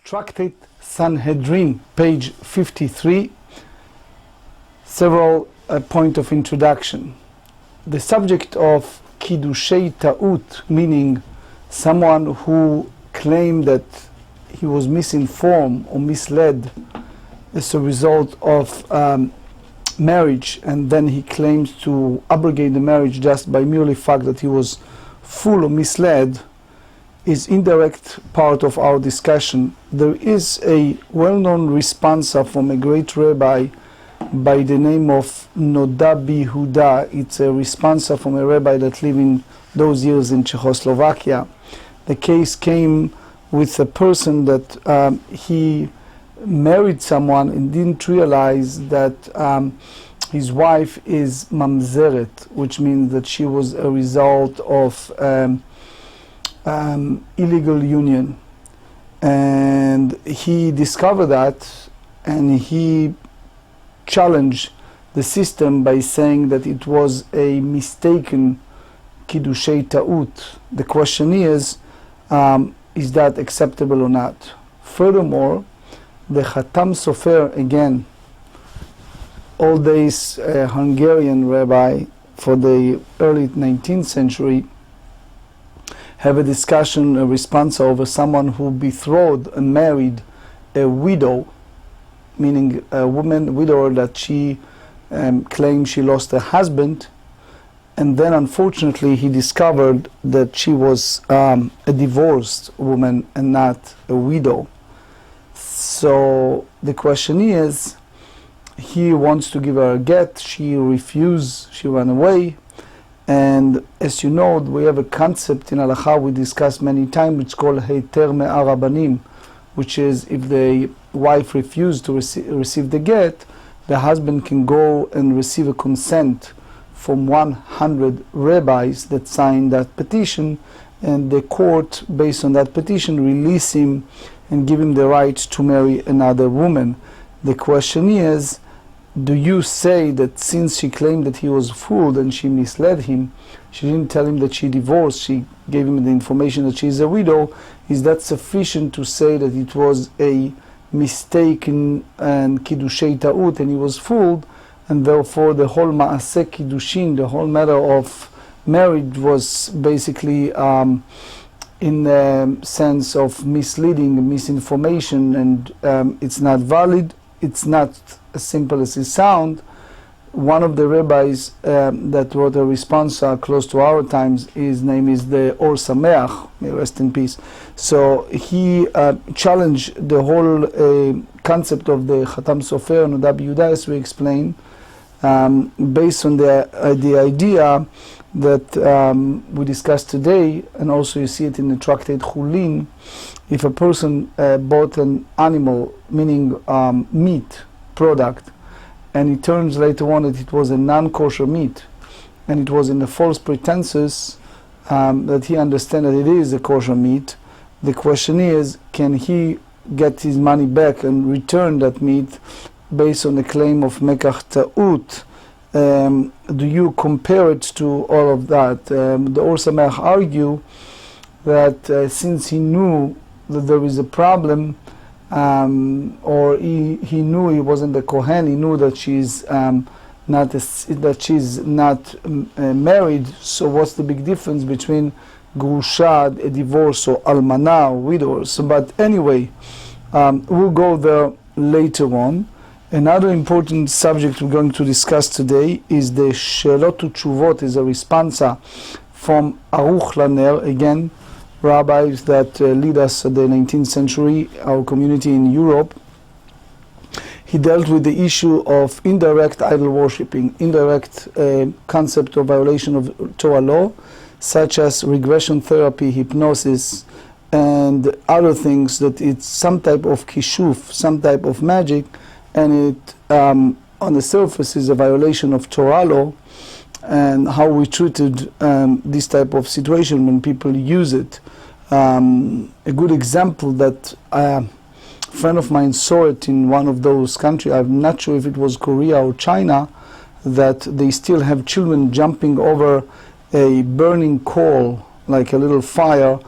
Tractate Sanhedrin, page 53, several point of introduction. The subject of Kiddushei Ta'ut, meaning someone who claimed that he was misinformed or misled as a result of marriage, and then he claims to abrogate the marriage just by merely fact that he was fooled or misled, is indirect part of our discussion. There is a well-known responsa from a great rabbi by the name of Noda Huda. It's a responsa from a rabbi that lived in those years in Czechoslovakia. The case came with a person that he married someone and didn't realize that his wife is mamzeret, which means that she was a result of illegal union, and he discovered that, and he challenged the system by saying that it was a mistaken Kiddushei Ta'ut. The question is that acceptable or not? Furthermore, the Khatam Sofer, again, all days Hungarian rabbi for the early 19th century, have a discussion, a response over someone who betrothed and married a widow, meaning a woman, widower, that she claimed she lost her husband, and then unfortunately he discovered that she was a divorced woman and not a widow. So the question is, he wants to give her a get, she refused, she ran away. And as you know, we have a concept in Halakha we discussed many times, it's called Heiter Me'arabanim, which is if the wife refused to receive the get, the husband can go and receive a consent from 100 rabbis that signed that petition, and the court, based on that petition, release him and give him the right to marry another woman. The question is, do you say that since she claimed that he was fooled and she misled him, she didn't tell him that she divorced, she gave him the information that she is a widow, is that sufficient to say that it was a mistaken and Kiddushei Ta'ut and he was fooled, and therefore the whole Ma'aseh Kiddushin, the whole matter of marriage, was basically in the sense of misleading, misinformation, and it's not valid, it's not as simple as it sounds. One of the rabbis that wrote a response close to our times, his name is the Or Sameach, may rest in peace. So he challenged the whole concept of the Khatam Sofer and Noda Yehuda, as we explained, based on the idea that we discussed today, and also you see it in the Tractate Chulin. If a person bought an animal, meaning meat product, and it turns later on that it was a non-kosher meat, and it was in the false pretenses that he understands that it is a kosher meat, the question is, can he get his money back and return that meat based on the claim of Mekach Ta'ut? Do you compare it to all of that? The Or Sameach argue that since he knew that there is a problem, or he knew he wasn't a Kohen, he knew that she's not married. So what's the big difference between Grusha, a divorce, or Almana, widow? So, but anyway, we'll go there later on. Another important subject we're going to discuss today is the Shelot Utshuvot, is a responsa from Aruch Laner, again, rabbis that lead us at the 19th century, our community in Europe. He dealt with the issue of indirect idol worshipping, indirect concept of violation of Torah law, such as regression therapy, hypnosis, and other things, that it's some type of kishuf, some type of magic, and it on the surface is a violation of Torah law, and how we treated this type of situation when people use it. A good example that a friend of mine saw it in one of those countries, I'm not sure if it was Korea or China, that they still have children jumping over a burning coal, like a little fire,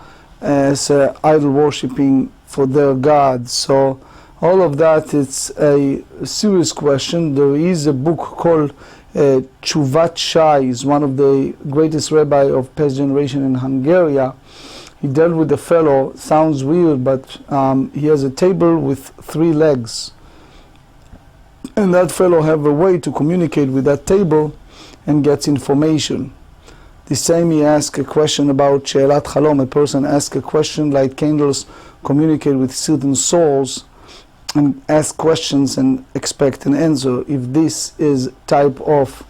as idol worshipping for their God. So all of that, it's a serious question. There is a book called Tshuvat Shai, is one of the greatest rabbi of past generation in Hungary. He dealt with a fellow, sounds weird, but he has a table with 3 legs. And that fellow have a way to communicate with that table and gets information. The same, he asked a question about She'elat Chalom. A person asks a question, light candles communicate with certain souls and ask questions and expect an answer. If this is type of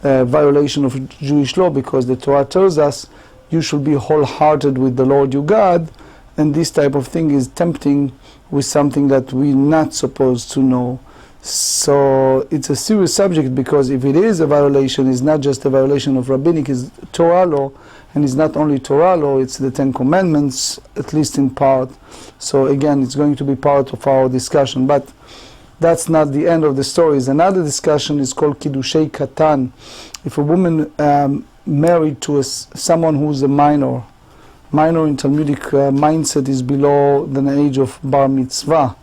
violation of Jewish law, because the Torah tells us you should be wholehearted with the Lord your God, and this type of thing is tempting with something that we're not supposed to know. So it's a serious subject, because if it is a violation, it's not just a violation of rabbinic, it's Torah law, and it's not only Torah law, it's the 10 Commandments, at least in part. So again, it's going to be part of our discussion, but that's not the end of the story. Another discussion is called Kiddushei Katan. If a woman married to someone who's a minor in Talmudic mindset is below the age of bar mitzvah.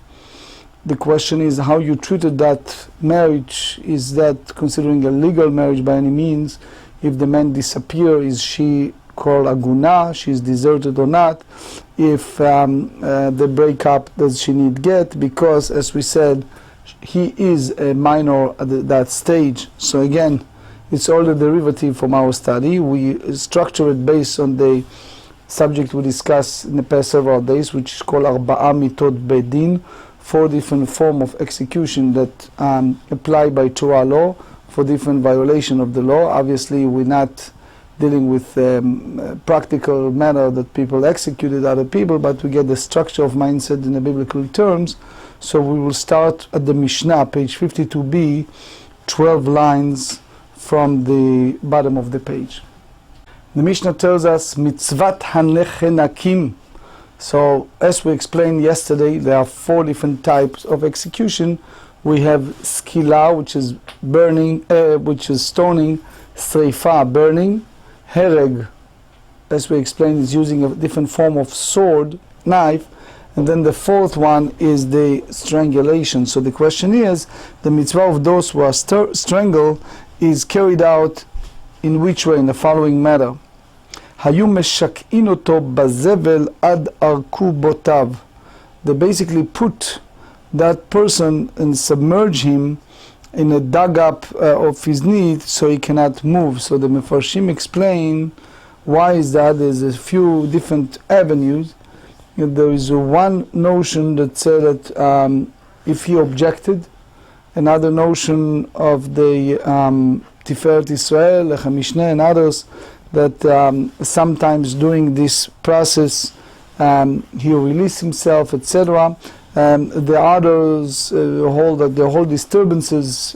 The question is how you treated that marriage. Is that considering a legal marriage by any means? If the man disappears, is she called aguna? She's deserted or not? If they break up, does she need get? Because as we said, he is a minor at that stage. So again, it's all the derivative from our study. We structure it based on the subject we discussed in the past several days, which is called Arba'a Mitot Bedin, 4 different forms of execution that apply by Torah law for different violation of the law. Obviously, we're not dealing with practical manner that people executed other people, but we get the structure of mindset in the biblical terms. So we will start at the Mishnah, page 52b, 12 lines from the bottom of the page. The Mishnah tells us, Mitzvat hanechenakim. So, as we explained yesterday, there are 4 different types of execution. We have skila, which is burning, which is stoning, sreifa, burning, hereg, as we explained, is using a different form of sword, knife, and then the 4th one is the strangulation. So the question is, the mitzvah of those who are strangled is carried out in which way? In the following manner. Hayu meshak'in oto bazevel ad arku botav. They basically put that person and submerge him in a dug up of his knee so he cannot move. So the Mefarshim explain why is that. There's a few different avenues. There is one notion that said that if he objected, another notion of the Tiferet Israel, Lechem Mishneh, and others, that sometimes during this process he released himself, etc. The others hold that the whole disturbances,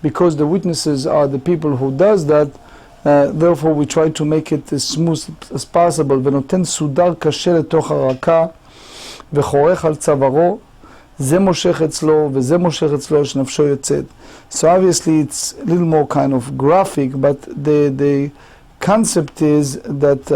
because the witnesses are the people who does that, therefore we try to make it as smooth as possible. ונותן סודר קשה לתוך הרקה וחורך על צווארו, זה מושך אצלו וזה מושך אצלו שנפשו יוצאת. So obviously it's a little more kind of graphic, but the concept is that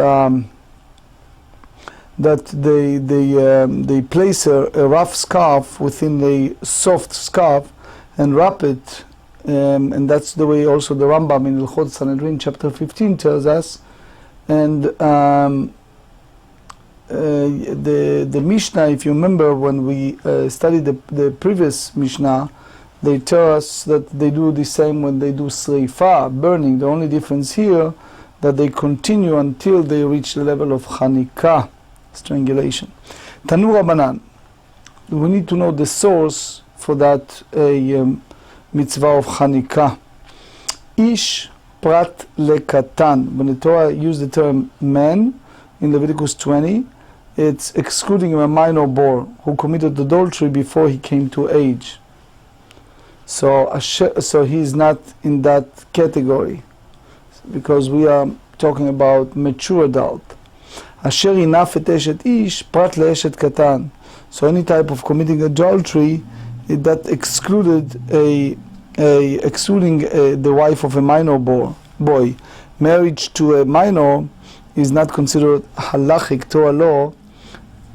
they place a rough scarf within a soft scarf and wrap it, and that's the way also the Rambam in Talmud Sanhedrin chapter 15 tells us. And the Mishnah, if you remember when we studied the previous Mishnah, they tell us that they do the same when they do sreifa, burning. The only difference here that they continue until they reach the level of chanika, strangulation. Tanu Rabbanan. We need to know the source for that mitzvah of chanika. Ish prat lekatan. When the Torah used the term man in Leviticus 20, it's excluding a minor boy who committed adultery before he came to age. So he is not in that category, because we are talking about mature adult. Asher inaf et eshet ish prat leeshet katan. So any type of committing adultery that excluded excluding the wife of a minor boy. Marriage to a minor is not considered halachic Torah law.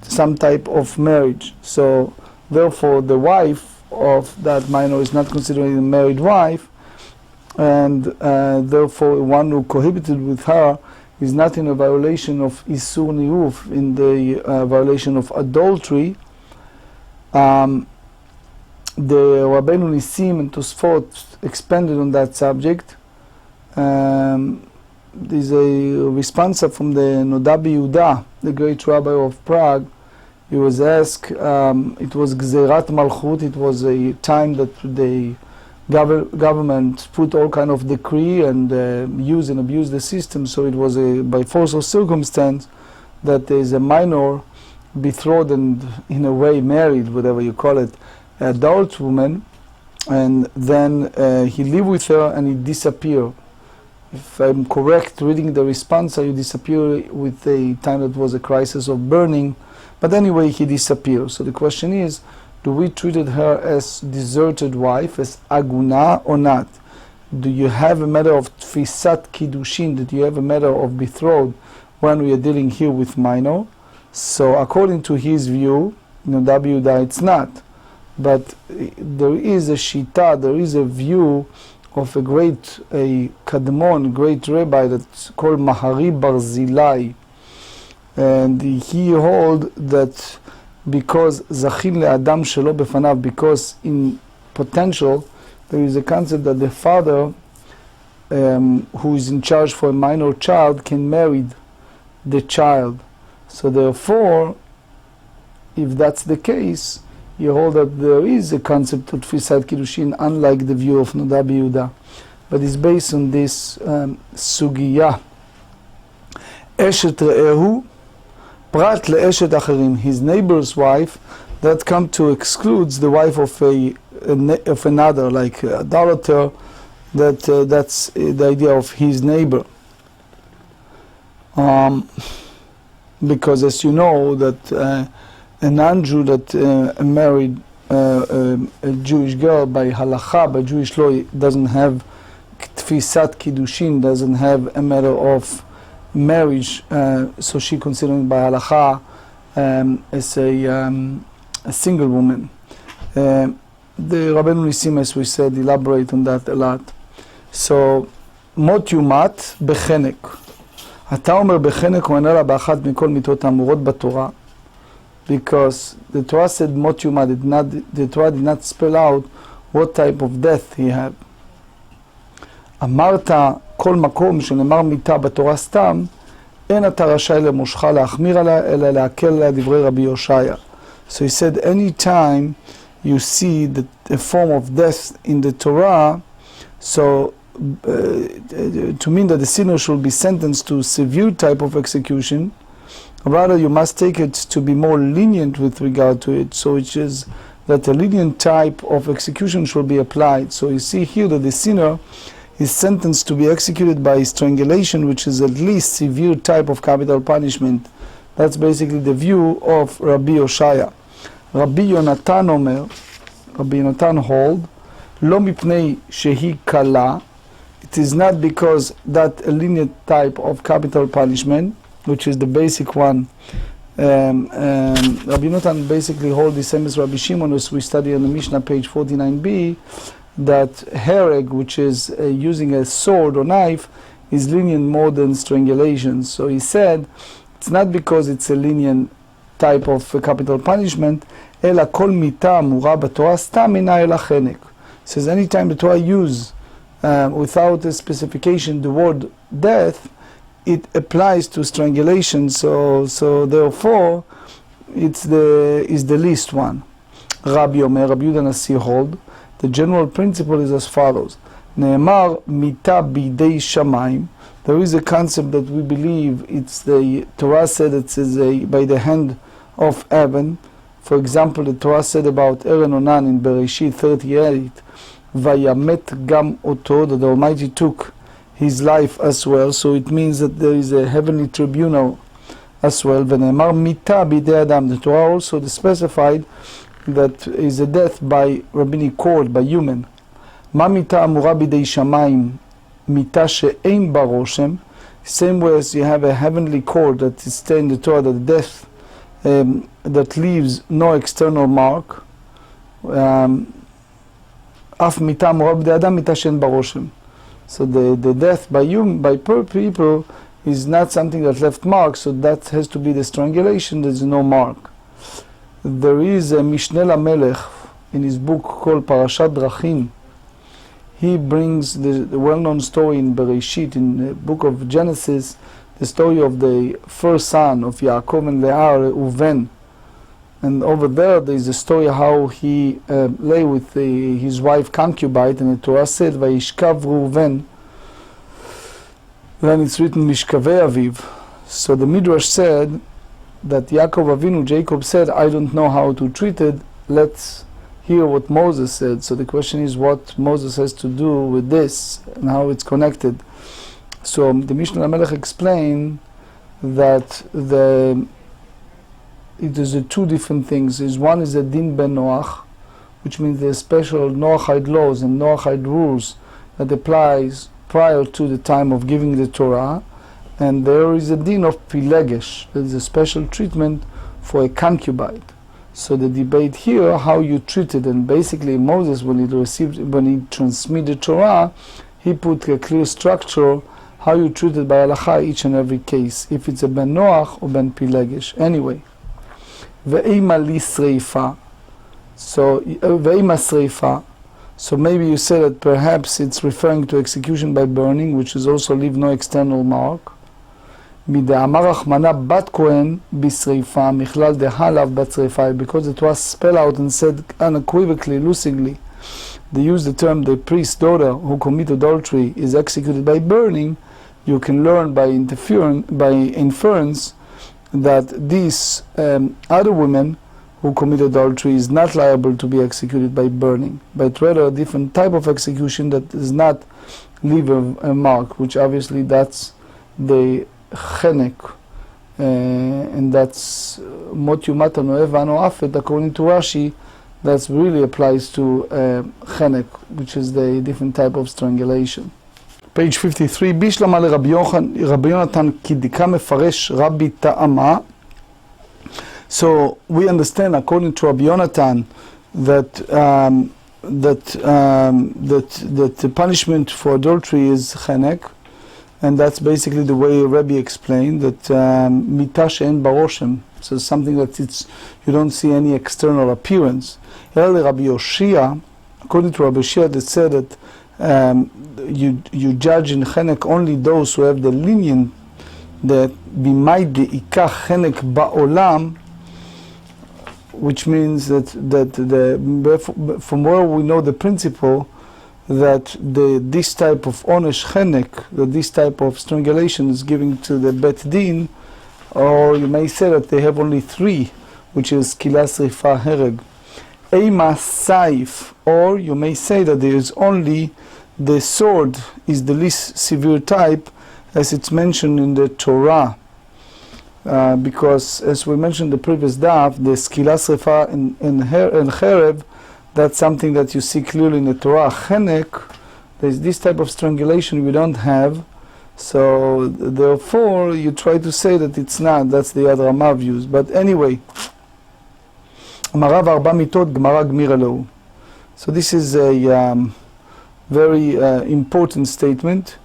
some type of marriage. So therefore the wife of that minor is not considered a married wife, and therefore one who cohabited with her is not in a violation of Isur Niruf, in the violation of adultery. The Rabbeinu Nissim and Tosfot expanded on that subject. There's a response from the Noda Yehuda, the great rabbi of Prague. He was asked, it was Gzerat Malchut, it was a time that the government put all kind of decree and use and abuse the system, so it was by force of circumstance that there is a minor betrothed and in a way married, whatever you call it, adult woman, and then he lived with her and he disappeared. If I'm correct reading the response, he disappeared with a time that was a crisis of burning, but anyway he disappeared. So the question is, do we treated her as deserted wife, as aguna or not? Do you have a matter of tfisat kiddushin? Do you have a matter of betrothed when we are dealing here with minor? So according to his view, Noda Yehuda, it's not. But there is a shita, there is a view of a kadmon, great rabbi that's called Mahari Barzilai, and he hold that because zachin le'adam shelo befanav, because in potential there is a concept that the father who is in charge for a minor child can marry the child. So therefore, if that's the case, you hold that there is a concept of Tfisat Kiddushin, unlike the view of Noda Yehuda, but it's based on this sugiyah. Eshet re'ehu prat le'eshet acherim, his neighbor's wife, that come to excludes the wife of another, like a daughter, that's the idea of his neighbor. Because as you know that a non-Jew that married a Jewish girl by halacha, by Jewish law, doesn't have tfisat kiddushin, doesn't have a matter of marriage, so she considered by halacha as a single woman. The Rabbeinu Nissim, as we said, elaborate on that a lot. So, mot yumat bechenek. אתה אומר בחנק הוא ענה לה באחת מכל מיתות האמורות בתורה, because the Torah said mot yuma, the Torah did not spell out what type of death he had. אמרת כל מקום שנאמר מיתה בתורה סתם, אין אתה רשאי למושך להחמיר עליה, אלא להקל עליה דברי רבי יושעיה. So he said, any time you see the form of death in the Torah, so to mean that the sinner should be sentenced to severe type of execution, rather you must take it to be more lenient with regard to it, so which is that a lenient type of execution should be applied. So you see here that the sinner is sentenced to be executed by strangulation, which is at least severe type of capital punishment. That's basically the view of Rabbi Yoshaya. Rabbi Yonatan Omer, Rabbi Yonatan hold, lo mipnei shehi kala, it is not because that a lenient type of capital punishment, which is the basic one. Rabbi Yonatan basically holds the same as Rabbi Shimon, as we study on the Mishnah page 49b, that hereg, which is using a sword or knife, is lenient more than strangulation. So he said, it's not because it's a lenient type of capital punishment, ela kol mita amura b'Torah stam ina ela chenek. Says anytime the Torah use without a specification the word death, it applies to strangulation. So therefore, is the least one. Rabbi Omer, Rabbi Yehuda Nasi hold, the general principle is as follows: Ne'emar mita bidei shamayim. There is a concept that we believe it's the Torah said it says by the hand of heaven. For example, the Torah said about Aaron Onan in Bereshit 38, Vayamet gam oto, that the Almighty took his life as well. So it means that there is a heavenly tribunal as well. V'ne'emar mita bidei adam. The Torah also specified that is a death by rabbinic court, by human. Ma mita amura bidei shamayim, mita she'ein ba roshem. Same way as you have a heavenly court that is stated in the Torah that death that leaves no external mark, אף מיתה אמורה בדי אדם מיתה שאין בה רושם. So the death by poor people is not something that left mark, so that has to be the strangulation. There's no mark. There is a Mishneh LaMelech in his book called Parashat Drachim. He brings the well-known story in Bereshit, in the book of Genesis, the story of the first son of Yaakov and Leah, Reuven. And over there is a story how he lay with his wife concubine, and the Torah said, Vayishkav Reuven. Then it's written, Mishkavei Aviv. So the Midrash said that Yaakov Avinu, Jacob said, I don't know how to treat it, let's hear what Moses said. So the question is what Moses has to do with this and how it's connected. So the Mishneh LaMelech explained that it is two different things. One is a din ben Noach, which means the special Noachide laws and Noachide rules that applies prior to the time of giving the Torah, and there is a din of pilegesh. There is a special treatment for a concubine. So the debate here, how you treat it, and basically Moses, when he transmitted the Torah, he put a clear structure how you treat it by halacha each and every case, if it's a ben Noach or ben pilegesh. Anyway. Ve'ima li sreifa. So, ve'ima sreifa. So maybe you say that perhaps it's referring to execution by burning, which is also leave no external mark. Mide'amar Rachmana bat kohen bisreifa, michlal dehalav bat sreifa, because it was spelled out and said unequivocally, lucidly. They use the term the priest's daughter who commit adultery is executed by burning. You can learn by inference that this other woman who commit adultery is not liable to be executed by burning, but rather a different type of execution that does not leave a mark, which obviously that's the chenek, and that's mot yumat anoev v'ano afet, according to Rashi. That really applies to chenek, which is the different type of strangulation. Page 53, Bishlama le Rabbi Yonatan kidika mefaresh Rabbi Ta'ama. So we understand, according to Rabbi Yonatan, that the punishment for adultery is chenek, and that's basically the way Rabbi explained that mita she'en baroshem. So something that you don't see any external appearance. Rabbi Yoshia, according to Rabbi Yoshia, that said that you judge in chenek only those who have the lenient that bimay de'ikah chenek ba'olam, which means that from where we know the principle that this type of onesh chenek, that this type of strangulation is given to the bet din, or you may say that they have only three, which is kilas rifa hereg. Eima saif, or you may say that there is only the sword is the least severe type, as it's mentioned in the Torah, because as we mentioned in the previous daf, the kilas rifa and cherev, that's something that you see clearly in the Torah. Chenek, there's this type of strangulation we don't have. So therefore you try to say that it's not, that's the other Ramah views. But anyway, Amarav arba mitot Gemara gmira lo. So this is a very important statement.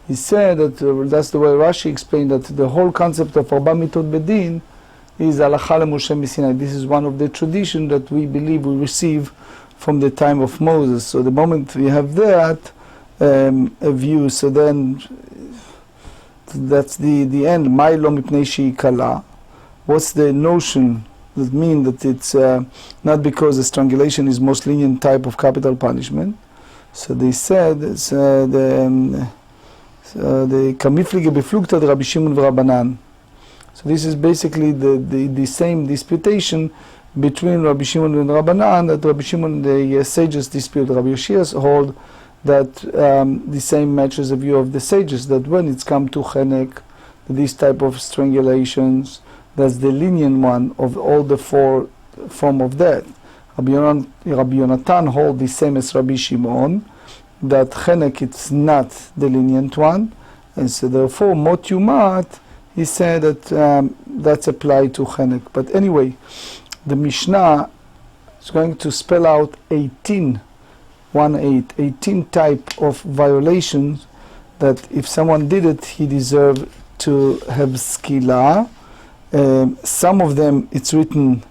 He said that that's the way Rashi explained that the whole concept of arba mitot bedin is halacha leMoshe Sinai. This is one of the tradition that we believe we receive from the time of Moses. So the moment we have that a view, so then that's the end. Mai lo mipnei shehi kala. What's the notion that mean that it's not because the strangulation is most lenient type of capital punishment? So they said it's the kamiflige beflugta de Rabbi Shimon v'Rabbanan. So this is basically the same disputation between Rabbi Shimon and Rabbanan, that Rabbi Shimon the sages dispute. Rabbi Yoshias hold that the same matches the view of the sages, that when it's come to chenek, these type of strangulations, that's the lenient one of all the four form of death. Rabbi Yonatan hold the same as Rabbi Shimon, that chenek it's not the lenient one, and so therefore mot yumat he said that that's applied to chenek. But anyway, the Mishnah is going to spell out 18 type of violations that if someone did it, he deserved to have skila. Some of them it's written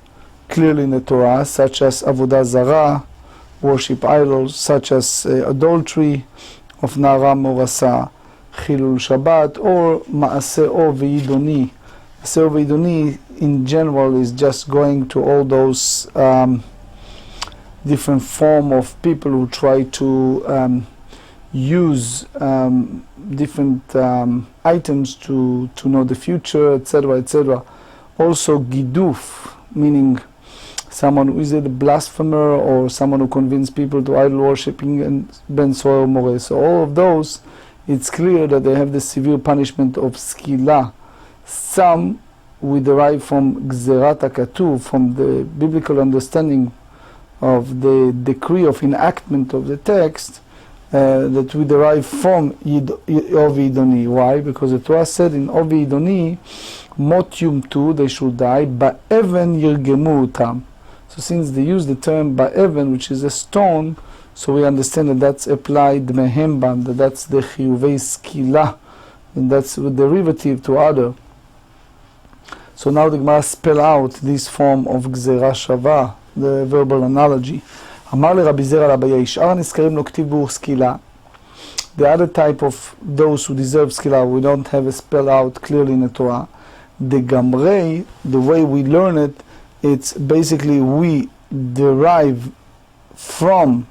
clearly in the Torah, such as avodah zarah, worship idols, such as adultery of nara morasa, chilul Shabbat, or maaseo veidoni. Maaseo veidoni in general is just going to all those different form of people who try to use different items to know the future, etc., etc. Also giduf, meaning someone who is a blasphemer or someone who convinced people to idol worshipping and ben soer more. So all of those, it's clear that they have the severe punishment of skila. Some we derive from gzerat hakatuv, from the biblical understanding of the decree of enactment of the text, that we derive from Ovi Idoni. Why? Because the Torah said in Ovi Idoni, Mot yumtu, they should die, ba'even yirgemu utam. So since they use the term ba'even, which is a stone, so we understand that that's applied mehem bam, that's the chiyuvei skila, and that's the derivative to other. So now the Gemara spell out this form of gzera shava, the verbal analogy. אמר לרבי זרע לאביי, שאר הנזכרים לא כתיב ברוך סקילה. The other type of those who deserve skila, we don't have a spell out clearly in the Torah. The Gemarrah, the way we learn it, it's basically we derive from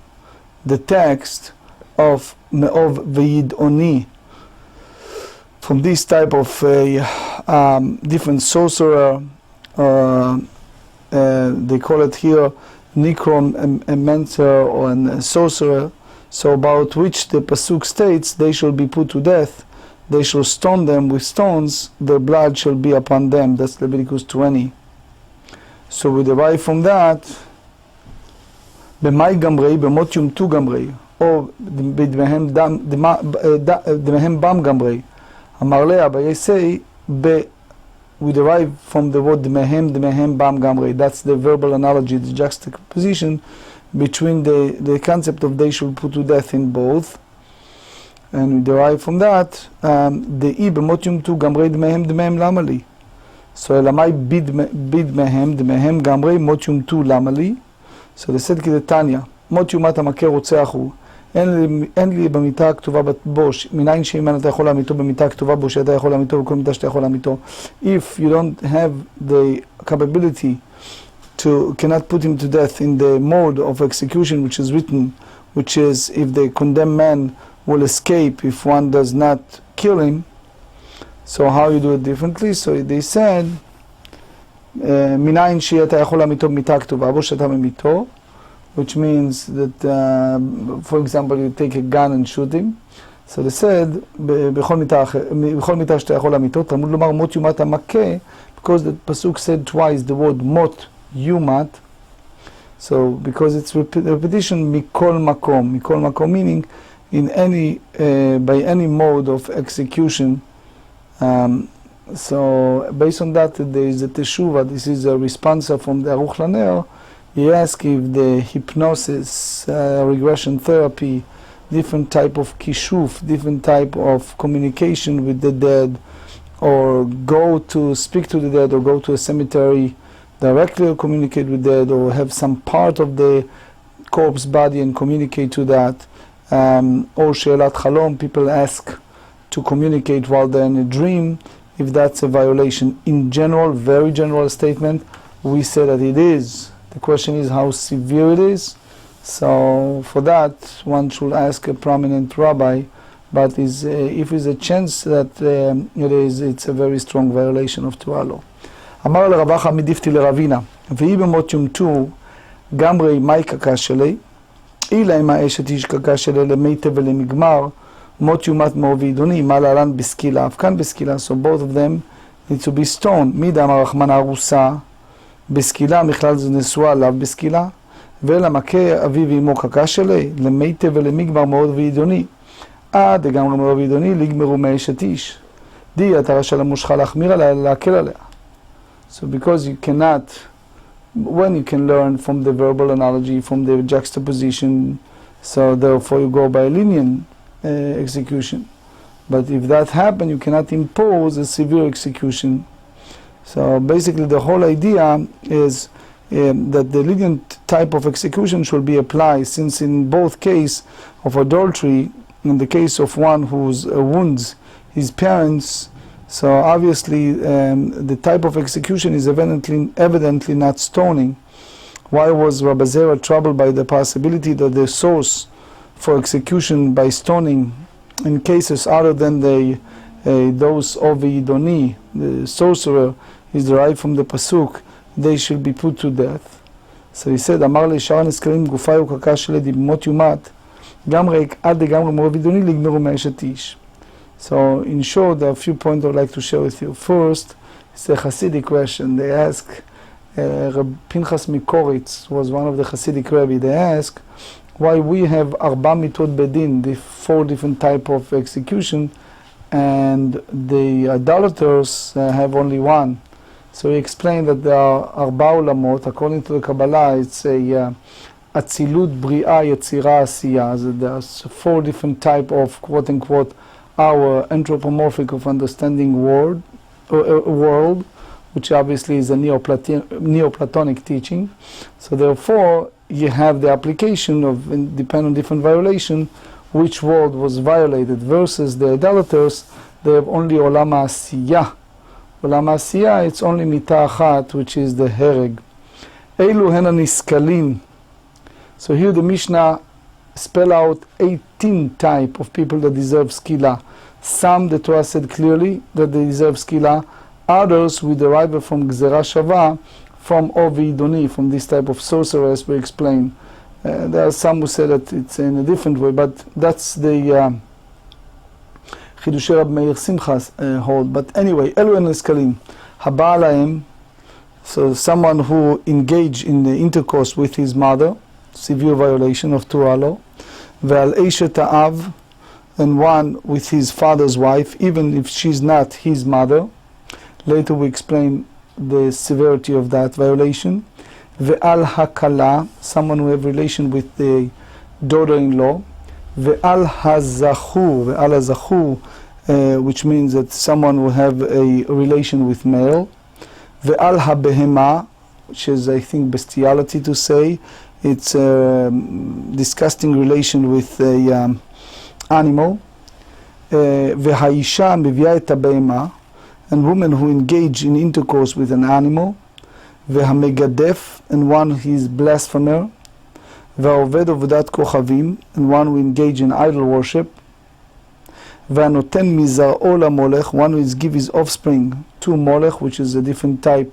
the text of me'ov ve'idoni, from this type of different sorcerer, they call it here necromancer or a sorcerer, so about which the pasuk states, they shall be put to death, they shall stone them with stones, their blood shall be upon them. That's Leviticus 20. So we derive from that במאי גמרי, במות יומתו גמרי, או דמהם בם גמרי. אמר לה, אביי say, we derive from the word dmehem bam gamrei. That's the verbal analogy, the juxtaposition between the concept of they should put to death in both, and we derive from that the I b'mot yumtu gamrei dmehem lamali. So elamai bidmehem dmehem gamrei mot yumtu lamali. So they said כדתניא, מות יומת המכה רוצח הוא, אין לי במיטה הכתובה בו, מניין שאימן אתה יכול להמיתו במיטה הכתובה בו, שאתה יכול להמיתו בכל מיטה שאתה יכול להמיתו. If you don't have the capability to, cannot put him to death in the mode of execution which is written, which is if the condemned man will escape if one does not kill him, so how you do it differently? So they said, מניין שאתה יכול להמיתו במיטה הכתובה בו, שאתה ממיתו, which means that, for example, you take a gun and shoot him. So they said, בכל מיטה שאתה יכול להמיתו, תלמוד לומר מות יומת המכה, because the pasuk said twice the word mot yumat. So because it's repetition, mikol makom meaning in any, by any mode of execution. So based on that, there is a teshuva. This is a response from the Aruch Laner. He asked if the hypnosis, regression therapy, different type of kishuf, different type of communication with the dead, or go to speak to the dead, or go to a cemetery directly or communicate with the dead, or have some part of the corpse body and communicate to that, or she'elat chalom, people ask to communicate while they're in a dream, if that's a violation. In general, very general statement, we say that it is. The question is how severe it is. So for that, one should ask a prominent rabbi, but if there's a chance that it's a very strong violation of Torah law. אמר לרבך מדיפתי לרבינה, והיא במות יומתו גמרי מאי קקה שלי, אילה אם האשת איש קקה שלי למיטה ולמגמר, מות יומת מאובי עידוני, מה להלן בסקילה, אף כאן בסקילה, so both of them need to be stoned. מידה אמר רחמנה ארוסה, בסקילה, מכלל זה נשואה עליו בסקילה, ולמכה אבי ואמו קקה שלי, למיטה ולמגמר מאובי עידוני, עד לגמרי מאובי עידוני, לגמרו מאשת איש. אתה רשאי למושך להחמיר עליה, להקל עליה. So because you cannot, when you can learn from the verbal analogy, from the juxtaposition, so therefore you go by lenient execution. But if that happens, you cannot impose a severe execution. So basically the whole idea is that the lenient type of execution should be applied, since in both case of adultery, in the case of one who wounds his parents, so obviously the type of execution is evidently not stoning. Why was Rabbi Zera troubled by the possibility that the source for execution by stoning in cases other than those of Idoni, the sorcerer, is derived from the pasuk, they should be put to death? So he said, אמר לי שאר הנזכרים גופה וקרקע של דמות יומת, גם ריק עד לגמרי מרוב עידוני לגמרו מאשת איש. So in short, there are a few points I would like to share with you. First, it's a Hasidic question. They ask, פינחס Mikoritz was one of the Hasidic rabbi. They ask why we have Arba Mitot Bedin, the 4 different type of execution, and the idolaters have only one. So he explained that there are Arba Ulamot. According to the Kabbalah, it's a Atzilut, Bria, Yetzira, Asiya. So there's 4 different type of quote-unquote our anthropomorphic of understanding world, which obviously is a Neoplatonic teaching. So therefore, you have the application of, depending on different violation, which world was violated, versus the idolaters, they have only Olam HaAsiya. Olam HaAsiya, it's only Mita Achat, which is the Hereg. Eilu hen haniskalim. So here the Mishnah spell out 18 type of people that deserve skila. Some the Torah said clearly that they deserve skila. Others we derive it from Gzera Shava, from Ovi Idoni, from this type of sorcerer, as we explained. There are some who say that it's in a different way, but that's the Chidushei Rab Meir Simchas hold. But anyway, Elu en Eskalim, Haba Alaim, so someone who engaged in the intercourse with his mother, severe violation of Torah law, Ve'al Eishet Ha'av, and one with his father's wife, even if she's not his mother. Later we explain the severity of that violation. Ve'al Hakala, someone who have relation with the daughter-in-law. Ve'al Hazachu, Ve'al Hazachu, which means that someone will have a relation with male. Ve'al HaBehema, which is, I think, bestiality to say. It's a disgusting relation with a animal. Ve'haisha mevi'a et habehema, and women who engage in intercourse with an animal. Ve'hamegadef, and one who is blasphemer. Ve'oved avodat kochavim, and one who engage in idol worship. Ve'anoten mizar'o lamolech, one who is give his offspring to Molech, which is a different type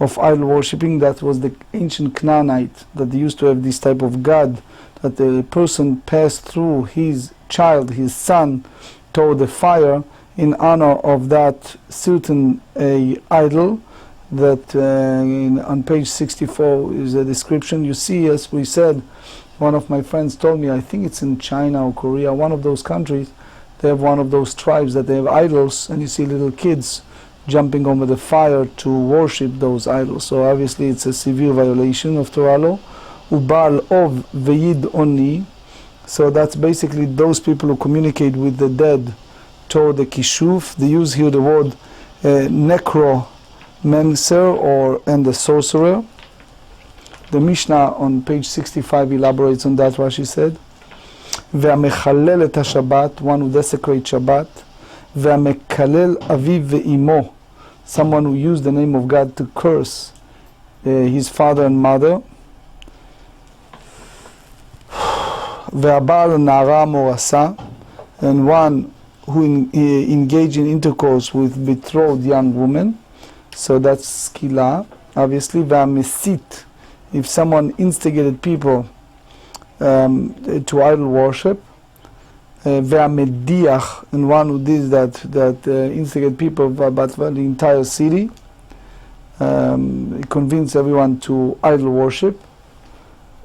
of idol worshipping. That was the ancient Canaanite, that they used to have this type of god, that the person passed through his child, his son, toward the fire in honor of that certain idol. That on page 64 is a description. You see, as we said, one of my friends told me, I think it's in China or Korea, one of those countries, they have one of those tribes that they have idols, and you see little kids jumping over the fire to worship those idols. So obviously it's a severe violation of Torah law. Ubal of Veyid Oni, so that's basically those people who communicate with the dead toward the Kishuf. They use here the word necromancer and the sorcerer. The Mishnah on page 65 elaborates on that, Rashi said. Ve'amechalel et HaShabbat, one who desecrates Shabbat. Ve'amekalel aviv ve'imo, someone who used the name of God to curse his father and mother. Ve'abal na'ara morasa, and one who engaged in intercourse with betrothed young woman. So that's skila, obviously. Ve'amesit, if someone instigated people to idol worship. Ve'amediach, and one who did that instigated people, but the entire city, convinced everyone to idol worship.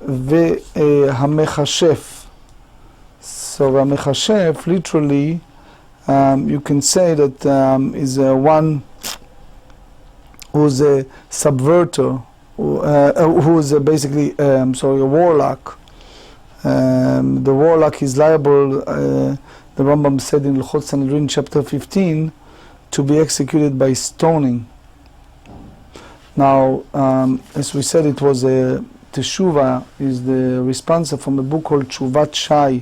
Ve'hamechashef, so Ve'hamechashef literally you can say that is one who's a subverter, who is basically a warlock. The warlock is liable, the Rambam said in Talmud Sanhedrin chapter 15, to be executed by stoning. Now, as we said, it was a Teshuvah is the response from a book called Tshuvat Shai,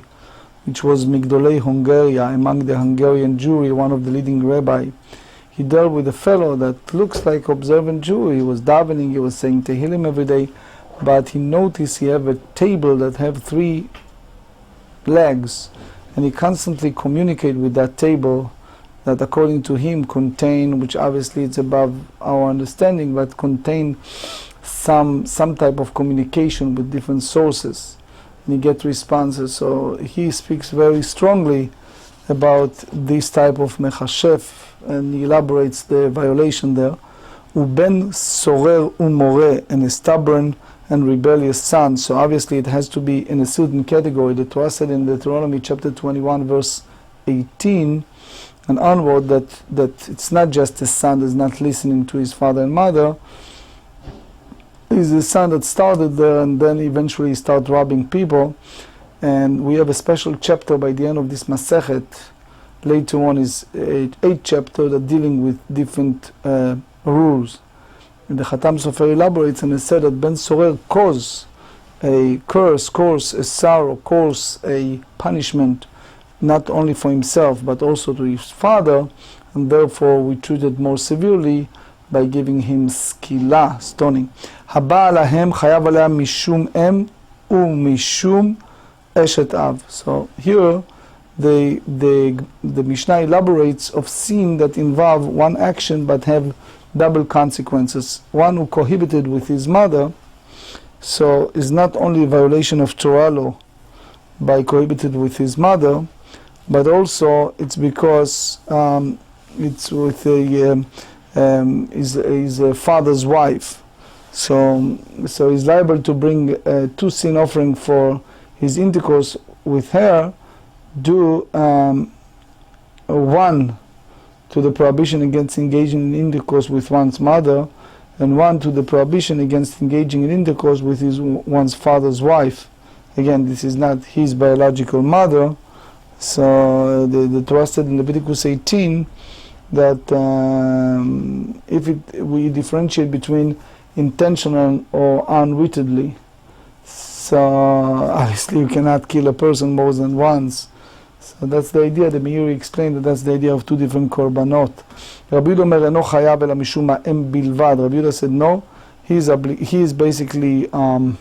which was Migdolei Hungary, among the Hungarian Jewry, one of the leading rabbi. He dealt with a fellow that looks like observant Jew. He was davening, he was saying Tehillim every day, but he noticed he have a table that have 3 legs, and he constantly communicate with that table that according to him contain, which obviously it's above our understanding, but contain some type of communication with different sources, and he get responses. So he speaks very strongly about this type of mechashef, and he elaborates the violation there. Uben sorer umore, and a stubborn and rebellious son. So obviously it has to be in a certain category. The Torah said in Deuteronomy chapter 21 verse 18 and onward that it's not just a son that's not listening to his father and mother. He's a son that started there and then eventually start robbing people. And we have a special chapter by the end of this masechet. Later on is 8th chapter that dealing with different rules. And the Khatam Sofer elaborates and it said that Ben Sorer caused a curse, cause a sorrow, cause a punishment, not only for himself but also to his father, and therefore we treat it more severely by giving him skila, stoning. Haba alahem chayav alea mishum em u mishum eshet av. So here the Mishnah elaborates of sin that involve one action but have double consequences. One who cohabited with his mother, so is not only a violation of Torah law by cohabited with his mother, but also it's because it's with his father's wife. So he's liable to bring 2 sin offering for his intercourse with her, do 1 to the prohibition against engaging in intercourse with one's mother, and 1 to the prohibition against engaging in intercourse with one's father's wife. Again, this is not his biological mother. So the Torah said in Leviticus 18 that we differentiate between intentional or unwittingly. So obviously you cannot kill a person more than once. So that's the idea. The Meiri explained that that's the idea of 2 different korbanot. Rabbi Yehuda omer eno chayav ela mishum ha'em bilvad. Rabbi Yehuda said no, he is basically in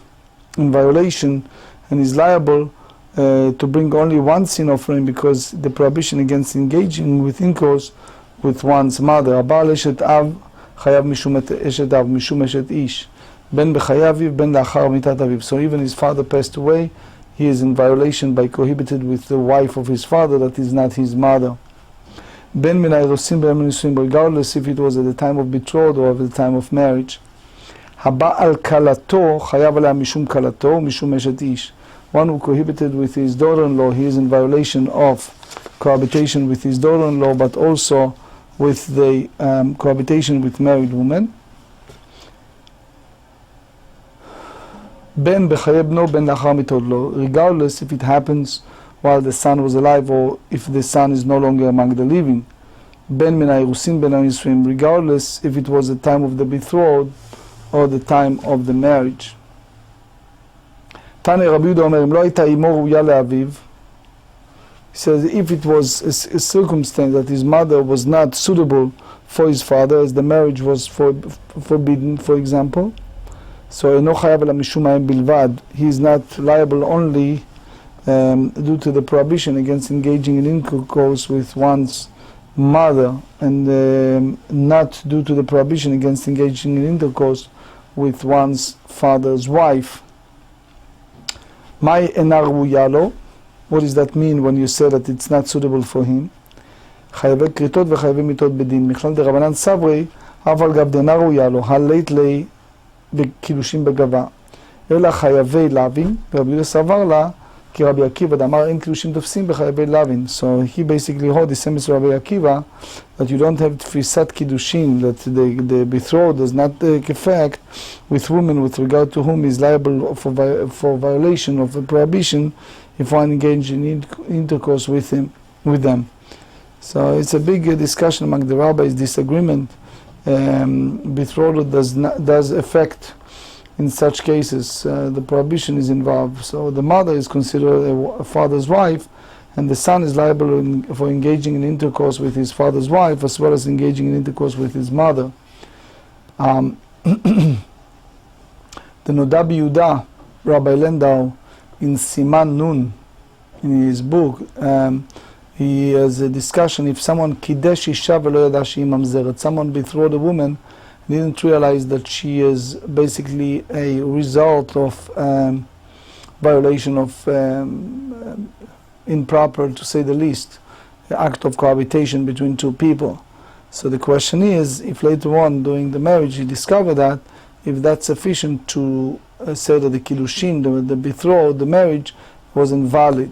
violation and is liable to bring only 1 sin offering because the prohibition against engaging with intercourse with one's mother. Abal eshet av chayav mishum eshet av mishum eshet ish. Ben b'chayaviv ben la'achar mitat aviv. So even his father passed away, he is in violation by cohabited with the wife of his father that is not his mother. Ben min ha'erosim ben nisuim, regardless if it was at the time of betrothal or at the time of marriage. Haba al kalato chayav alea mishum kalato mishum eshet ish. One who cohabited with his daughter-in-law, he is in violation of cohabitation with his daughter-in-law, but also with the cohabitation with married women. Ben b'chayebno ben lachar mitodlo, regardless if it happens while the son was alive or if the son is no longer among the living. Ben min ha'erusin ben ha'nisuim, regardless if it was the time of the betrothal or the time of the marriage. Tane Rabbi Yehuda omer, im lo hayta imo ruya le'aviv. He says if it was a circumstance that his mother was not suitable for his father, as the marriage was forbidden, for example, so eno chayav ela mishum ha'em bilvad, he is not liable only due to the prohibition against engaging in intercourse with one's mother, and not due to the prohibition against engaging in intercourse with one's father's wife. Mai ena ruya lo. What does that mean when you say that it's not suitable for him? Chayav kritot v'chayav mitot bedin. Michlal de Rabbanan Savrei, aval gav dena ruya lo, haleit lei בקידושים בגבה, אלא חייבי להבין, ורבי יהודה סבר לה כי רבי עקיבא דאמר אין קידושין תופסים בחייבי לוין. So he basically hold the same as Rabbi Akiva, that you don't have tfisat kiddushin, that the betrothed does not take effect with women with regard to whom is liable for violation of a prohibition if one engaged in intercourse with them. So it's a big discussion among the rabbis, disagreement. Betrothal does affect in such cases. The prohibition is involved. So the mother is considered a father's wife, and the son is liable for engaging in intercourse with his father's wife as well as engaging in intercourse with his mother. The Noda B'Yehuda, Rabbi Lendau, in Siman Nun, in his book, he has a discussion if someone kidesh isha velo yada shehi mamzeret, someone betrothed a woman, didn't realize that she is basically a result of violation of improper, to say the least, act of cohabitation between two people. So the question is, if later on during the marriage he discovered that, if that's sufficient to say that the kiddushin, the betrothed, the marriage was invalid.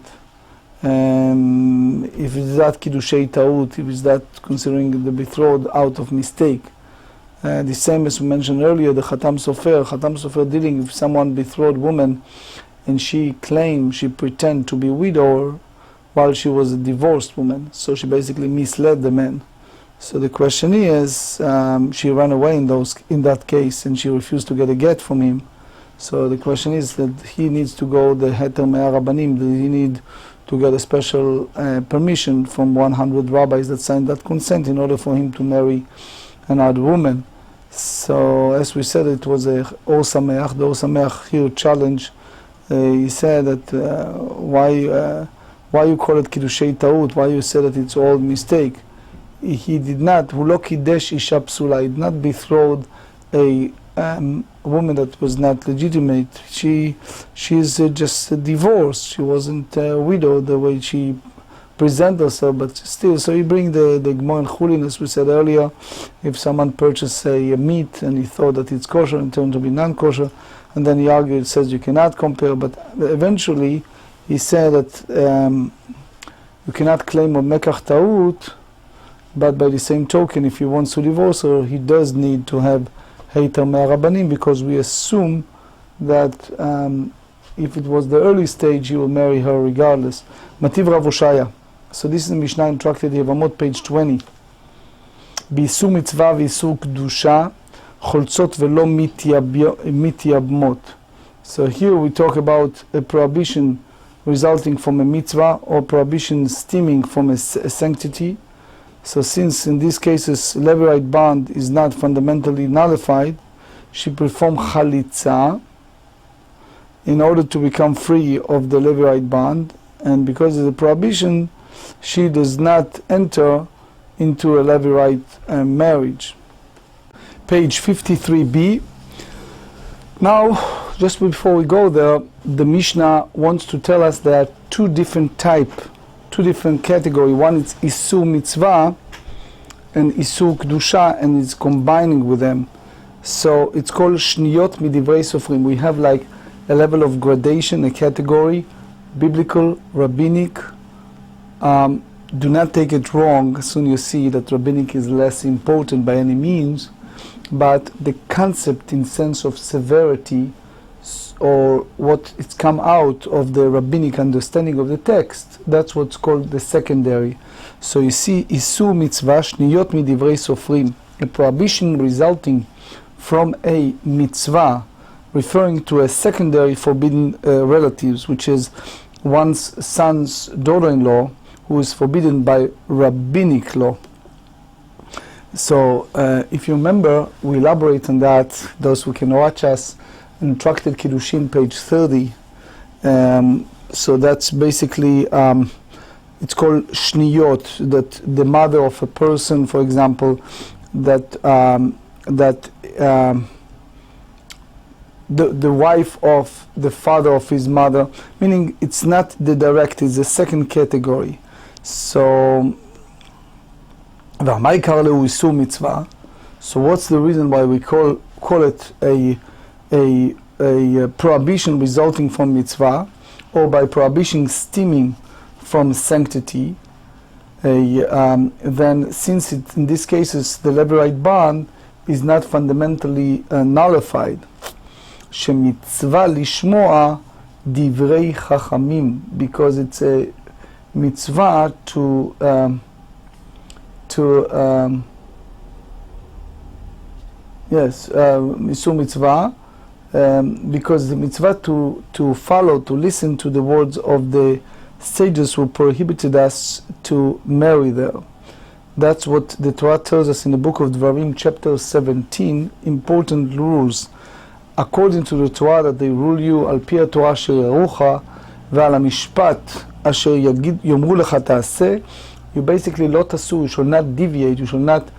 If it's that kiddushei ta'ut, if it's that considering the betrothed out of mistake. The same as we mentioned earlier, the Khatam Sofer dealing with someone betrothed woman, and she pretend to be a widower while she was a divorced woman, so she basically misled the man. So the question is, she ran away in that case, and she refused to get a get from him. So the question is that he needs to go the heter me'ar rabbanim, that he need to get a special permission from 100 rabbis that signed that consent in order for him to marry another woman. So as we said, it was a Or Sameach. The Or Sameach here challenge. He said that why you call it Kiddushei Ta'ut? Why you say that it's all mistake? He did not. Hu lo kidesh isha psula. He did not betrothed a woman that was not legitimate. She is just divorced. She wasn't a widow the way she present herself, but still. So you bring the Gemara in Chulin, as we said earlier. If someone purchased a meat and he thought that it's kosher and turned to be non-kosher, and then he argued, says you cannot compare, but eventually he said that you cannot claim a mekach ta'ut, but by the same token, if he wants to divorce her, he does need to have heiter me'arabanim, because we assume that if it was the early stage, he will marry her regardless. Mativ Rav Oshaya. So this is the Mishnah in Tractate Yevamot, page 20. B'isur mitzvah v'isur kedusha choltzot velo mityabmot. So here we talk about a prohibition resulting from a mitzvah, or prohibition stemming from a sanctity. So since in these cases levirate bond is not fundamentally nullified, she performed chalitza in order to become free of the levirate bond, and because of the prohibition, she does not enter into a levirate marriage. Page 53b. Now, just before we go there, the Mishnah wants to tell us that two different categories. One is Isur Mitzvah and Isur Kedusha, and it's combining with them. So it's called Shniyot Midivrei Sofrim. We have like a level of gradation, a category, biblical, rabbinic. Do not take it wrong, soon you see that rabbinic is less important by any means, but the concept in sense of severity, or what it's come out of the rabbinic understanding of the text, that's what's called the secondary. So you see, Isur Mitzvah, Shniyot Midivrei Sofrim, a prohibition resulting from a mitzvah, referring to a secondary forbidden relatives, which is one's son's daughter-in-law, who is forbidden by rabbinic law. So if you remember, we elaborate on that, those who can watch us, in Tractate Kiddushin, page 30. So that's basically, it's called Shniyot, that the mother of a person, for example, the wife of the father of his mother, meaning it's not the direct, it's the second category. So, so what's the reason why we call it a prohibition resulting from mitzvah? or by prohibition stemming from sanctity, then since in these cases the Levirate bond is not fundamentally nullified, shemitzvah lishmoa divrei chachamim, because it's a mitzvah to misur mitzvah, because the mitzvah to follow, to listen to the words of the sages who prohibited us to marry there. That's what the Torah tells us in the book of Dvarim, chapter 17, important rules. According to the Torah, that they rule you על פי התורה אשר יראוך ועל המשפט אשר יאמרו לך תעשה. You basically לא תעשו, you shall not deviate, you shall not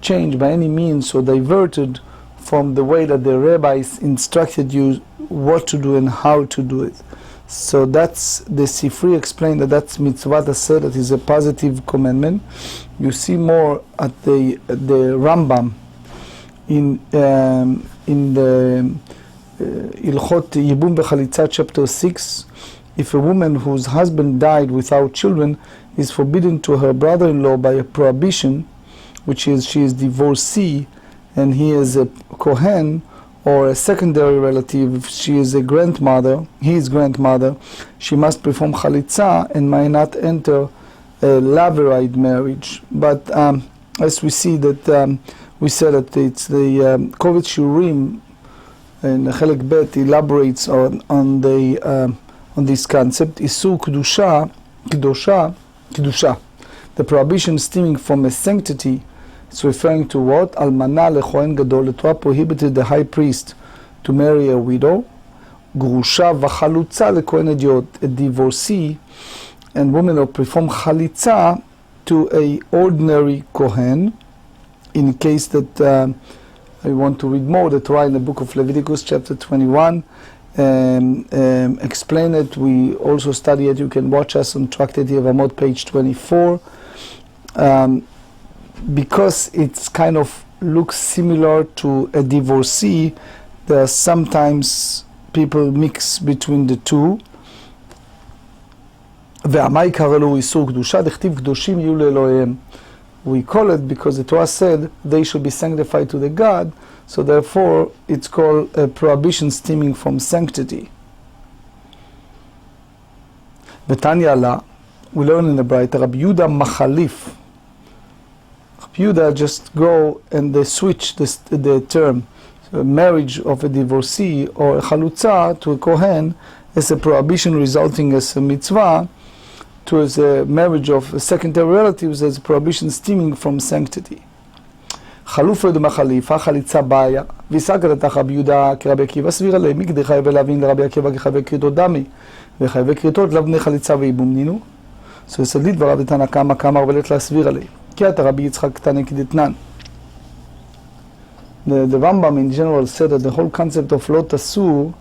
change by any means or diverted from the way that the rabbis instructed you what to do and how to do it. So that's, the Sifri explained that that's mitzvah taseh, that is a positive commandment. You see more at the Rambam in the Ilchot Yibum Bechalitza, chapter 6. If a woman whose husband died without children is forbidden to her brother-in-law by a prohibition, which is she is divorcee and he is a Kohen, or a secondary relative, if she is a grandmother, his grandmother, she must perform chalitza and might not enter a Levirate marriage. But as we see that we said that it's the Kovetz Shiurim and Chelek Bet elaborates on this concept. Isur kedusha, the prohibition stemming from a sanctity. It's referring to what? Almana lechohen gadol. The Torah prohibited the high priest to marry a widow. Grusha v'chalutza lekohen idiot, a divorcee, and women will perform chalitza to a ordinary kohen. In case that I want to read more, the Torah in the book of Leviticus, chapter 21, explain it. We also study it. You can watch us on Tractate Sanhedrin, page 24. Because it's kind of looks similar to a divorcee, there are sometimes people mix between the two. We call it because the Torah said they should be sanctified to the God, so therefore it's called a prohibition stemming from sanctity. Betanya la, we learn in the Braita, Rabbi Yehuda machalif. Yehuda just go and they switch the term, so marriage of a divorcee or a chalutza to a kohen as a prohibition resulting as a mitzvah, to as a marriage of secondary relatives as a prohibition stemming from sanctity. חלופה דמחליף, החליצה בעיה, ויסגרת רבי יהודה כרבי עקיבא סביר עליה, מכדי חייבי להבין לרבי עקיבא כחייבי כריתות דמי, וחייבי כריתות לבני חליצה ואיבום נינו. So יסדית דבריו דתנא קמא הרבלת להסביר עליה. כי רבי יצחק תנא כדתנן. The Rambam in general said that the whole concept of lo tasur,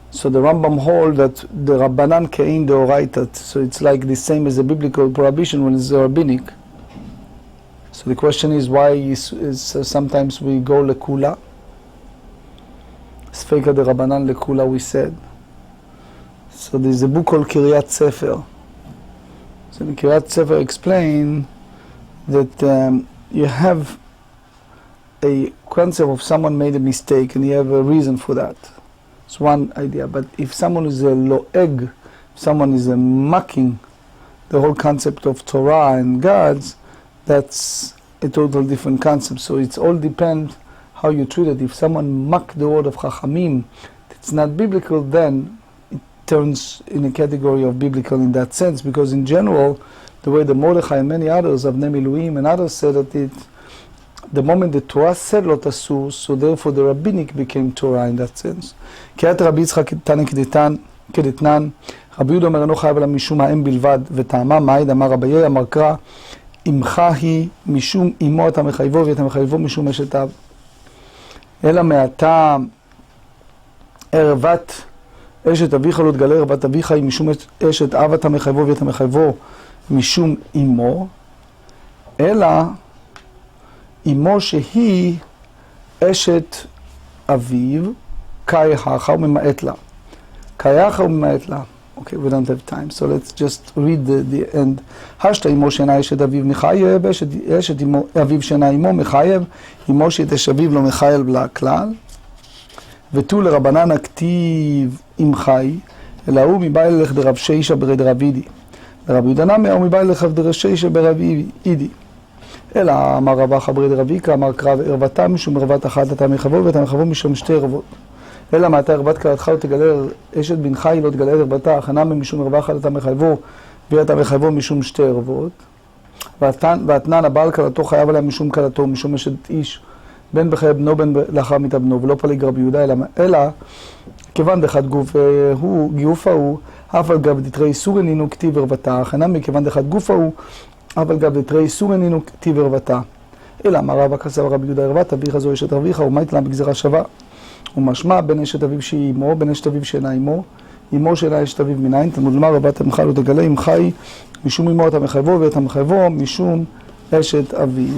so the Rambam hold that the Rabbanan kein deoraitat, so it's like the same as a biblical prohibition when it's rabbinic. So the question is why is sometimes we go lekula, sfeika de Rabbanan lekula, we said. So there's a book called Kiryat Sefer. So the Kiryat Sefer explain that you have a concept of someone made a mistake and you have a reason for that. It's one idea. But if someone is a lo'eg, someone is a mocking the whole concept of Torah and God's, that's a total different concept. So it's all depend how you treat it. If someone mock the word of Chachamim, it's not biblical, then it turns in a category of biblical in that sense, because in general, the way the Mordechai and many others of Avnei Miluim and others said that the moment the Torah said lo tasur, so therefore the rabbinic became Torah in that sense. Kiat Rabbi Yitzchak Tana כדתנן, רבי יהודה אומר אינו חייב אלא משום האם בלבד, וטעמה מעיד אמר רביי אמר קרא, אמך היא משום אמו אתה מחייבו ואתה מחייבו משום אשת אב. אלא מעתה ערבת אשת אביך לא תגלה, ערבת אביך היא משום אשת אב אתה מחייבו ואתה מחייבו משום אמו, אלא אמו שהיא אשת אביו, קאי האחה וממעט לה. קאי האחה וממעט לה. Okay, we don't have time, so let's just read the end. השתא אמו שאינה אשת אביו מחייב, אשת אביו שאינה אמו מחייב, אמו שאת אשת אביו לא מחייב לה כלל. ותו לרבנן הכתיב אם חי, אלא הוא מבא אלך דרב שישא ברד רב אידי. לרב יהודה נמי הוא מבא אלך דרב שישא ברב אידי. אלא אמר רב אחא ברד רב איקרא, אמר קרב ערוותה משום ערוות אחת אתה מחבו, ואתה מחבו משום שתי ערבות. אלא מעתה ערוות כלתך לא תגלה אשת בנך היא לא תגלה ערותה, הכנה משום ערווה אחת אתה מחייבו, ואתה מחייבו משום שתי ערבות. ואתנן הבעל כלתו חייב עליה משום כלתו, משום אשת איש, בין בחיי בנו בין לאחר מיתה בנו, ולא פליג רבי יהודה, אלא כיוון דחד גופה הוא, אף על גב דתרי סורן אינו כתיב ערוותה, הכנה מכיוון דחד גופה הוא, אף על גב דתרי סורן אינו כתיב ערוותה. אלא אמר רבא כסף רבי יהודה ערוות, אביך זו אשת אביך, ומית לה בגזרה שווה. ומשמע בין אשת אביו שהיא אמו, בין אשת אביו שאינה אמו, אמו שאינה אשת אביו מנין, תלמוד לומר רבת עמך לא תגלה אם חי משום אמו אתה מחייבו, ואתה מחייבו משום אשת אביו.